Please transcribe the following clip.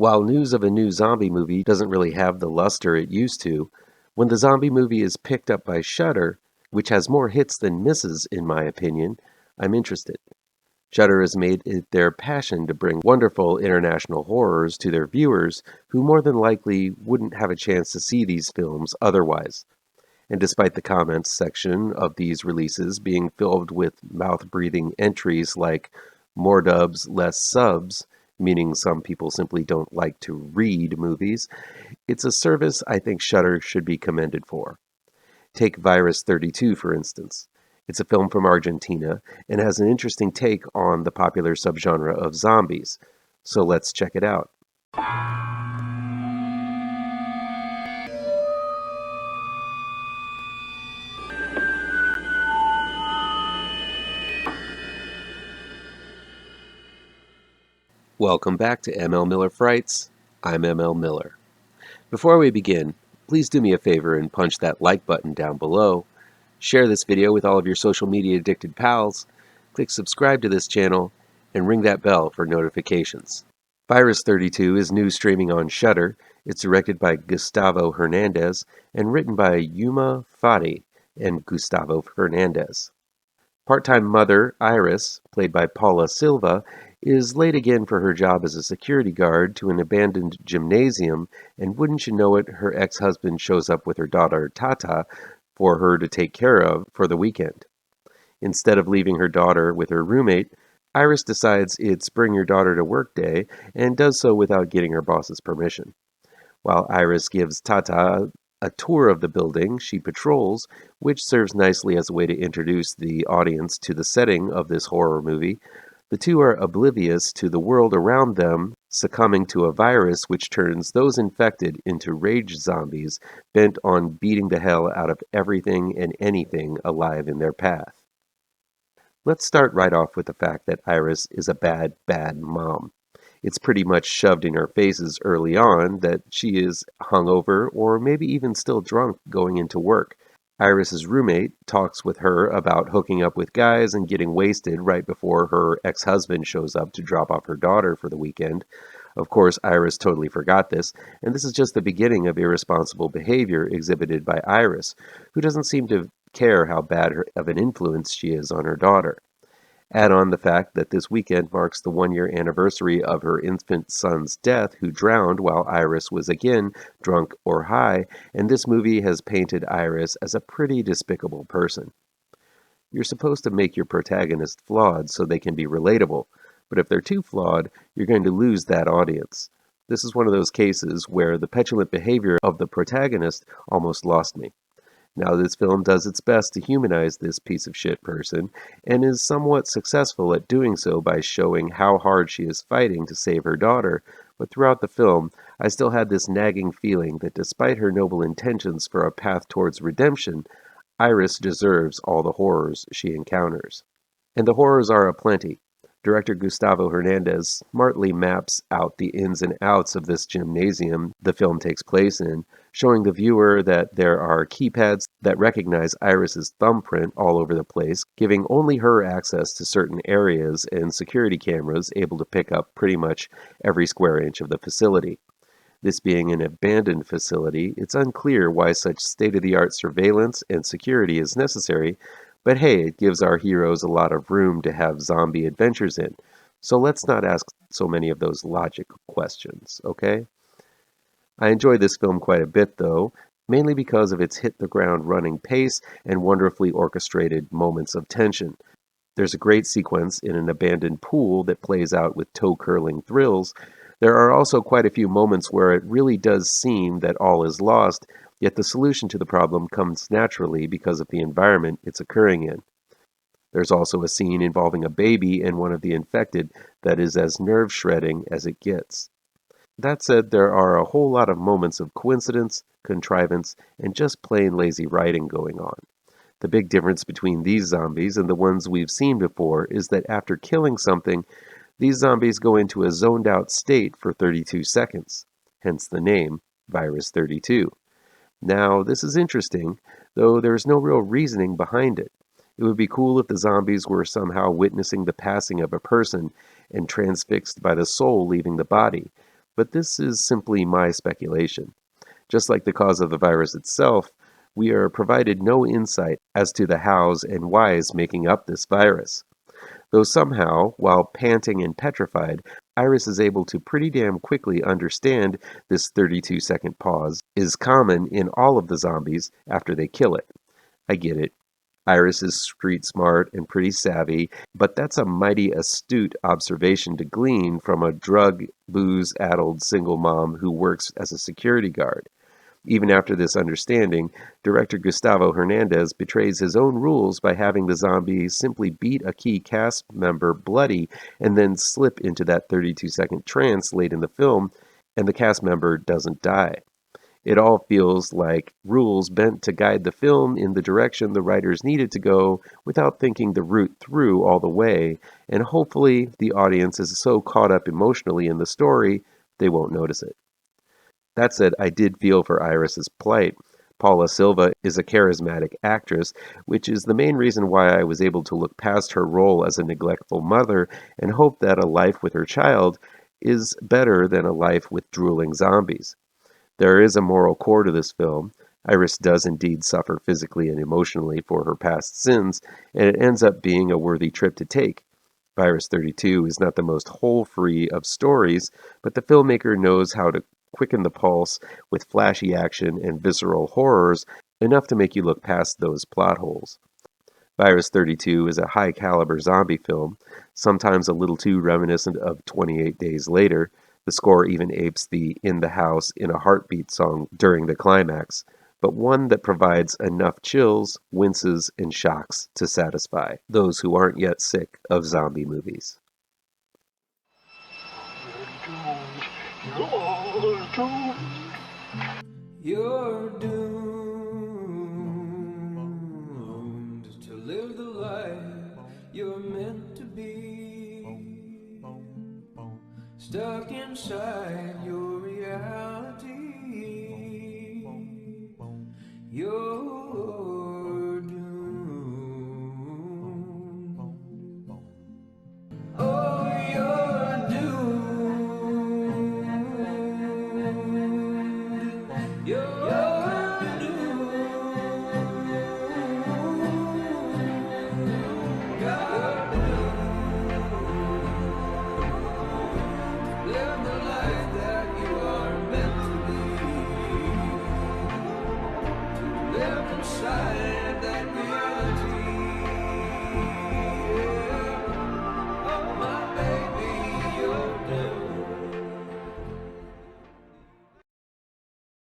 While news of a new zombie movie doesn't really have the luster it used to, when the zombie movie is picked up by Shudder, which has more hits than misses in my opinion, I'm interested. Shudder has made it their passion to bring wonderful international horrors to their viewers who more than likely wouldn't have a chance to see these films otherwise. And despite the comments section of these releases being filled with mouth-breathing entries like more dubs, less subs, meaning some people simply don't like to read movies, it's a service I think Shudder should be commended for. Take VIRUS-32, for instance. It's a film from Argentina and has an interesting take on the popular subgenre of zombies. So let's check it out. Welcome back to ML Miller Frights. I'm ML Miller. Before we begin, please do me a favor and punch that like button down below. Share this video with all of your social media addicted pals. Click subscribe to this channel and ring that bell for notifications. VIRUS-32 is new streaming on Shudder. It's directed by Gustavo Hernández and written by Juma, Fodde, and Gustavo Hernandez. Part-time mother Iris, played by Paula Silva, is late again for her job as a security guard to an abandoned gymnasium, and wouldn't you know it, her ex-husband shows up with her daughter Tata for her to take care of for the weekend. Instead of leaving her daughter with her roommate, Iris decides it's bring your daughter to work day and does so without getting her boss's permission. While Iris gives Tata a tour of the building she patrols, which serves nicely as a way to introduce the audience to the setting of this horror movie, the two are oblivious to the world around them, succumbing to a virus which turns those infected into rage zombies bent on beating the hell out of everything and anything alive in their path. Let's start right off with the fact that Iris is a bad mom. It's pretty much shoved in our faces early on that she is hungover or maybe even still drunk going into work. Iris's roommate talks with her about hooking up with guys and getting wasted right before her ex-husband shows up to drop off her daughter for the weekend. Of course, Iris totally forgot this, and this is just the beginning of irresponsible behavior exhibited by Iris, who doesn't seem to care how bad of an influence she is on her daughter. Add on the fact that this weekend marks the 1-year anniversary of her infant son's death, who drowned while Iris was again drunk or high, and this movie has painted Iris as a pretty despicable person. You're supposed to make your protagonist flawed so they can be relatable, but if they're too flawed, you're going to lose that audience. This is one of those cases where the petulant behavior of the protagonist almost lost me. Now, this film does its best to humanize this piece of shit person, and is somewhat successful at doing so by showing how hard she is fighting to save her daughter, but throughout the film, I still had this nagging feeling that despite her noble intentions for a path towards redemption, Iris deserves all the horrors she encounters. And the horrors are aplenty. Director Gustavo Hernandez smartly maps out the ins and outs of this gymnasium the film takes place in, showing the viewer that there are keypads that recognize Iris's thumbprint all over the place, giving only her access to certain areas, and security cameras able to pick up pretty much every square inch of the facility. This being an abandoned facility, it's unclear why such state-of-the-art surveillance and security is necessary, but hey, it gives our heroes a lot of room to have zombie adventures in. So let's not ask so many of those logic questions, okay? I enjoy this film quite a bit, though, mainly because of its hit-the-ground-running pace and wonderfully orchestrated moments of tension. There's a great sequence in an abandoned pool that plays out with toe-curling thrills. There are also quite a few moments where it really does seem that all is lost, yet the solution to the problem comes naturally because of the environment it's occurring in. There's also a scene involving a baby and one of the infected that is as nerve-shredding as it gets. That said, there are a whole lot of moments of coincidence, contrivance, and just plain lazy writing going on. The big difference between these zombies and the ones we've seen before is that after killing something, these zombies go into a zoned-out state for 32 seconds, hence the name, VIRUS-32. Now, this is interesting, though there's no real reasoning behind it. It would be cool if the zombies were somehow witnessing the passing of a person and transfixed by the soul leaving the body, but this is simply my speculation. Just like the cause of the virus itself, we are provided no insight as to the hows and whys making up this virus. Though somehow, while panting and petrified, Iris is able to pretty damn quickly understand this 32-second pause is common in all of the zombies after they kill it. I get it. Iris is street smart and pretty savvy, but that's a mighty astute observation to glean from a drug, booze-addled single mom who works as a security guard. Even after this understanding, director Gustavo Hernandez betrays his own rules by having the zombie simply beat a key cast member bloody and then slip into that 32-second trance late in the film, and the cast member doesn't die. It all feels like rules bent to guide the film in the direction the writers needed to go without thinking the route through all the way, and hopefully the audience is so caught up emotionally in the story they won't notice it. That said, I did feel for Iris's plight. Paula Silva is a charismatic actress, which is the main reason why I was able to look past her role as a neglectful mother and hope that a life with her child is better than a life with drooling zombies. There is a moral core to this film. Iris does indeed suffer physically and emotionally for her past sins, and it ends up being a worthy trip to take. VIRUS-32 is not the most hole-free of stories, but the filmmaker knows how to quicken the pulse with flashy action and visceral horrors, enough to make you look past those plot holes. VIRUS-32 is a high-caliber zombie film, sometimes a little too reminiscent of 28 Days Later. The score even apes the In the House in a Heartbeat song during the climax, but one that provides enough chills, winces, and shocks to satisfy those who aren't yet sick of zombie movies. You're doomed to live the life you're meant to be, stuck inside your reality. You're doomed. Oh, you're doomed. You're doomed. You're doomed. Live the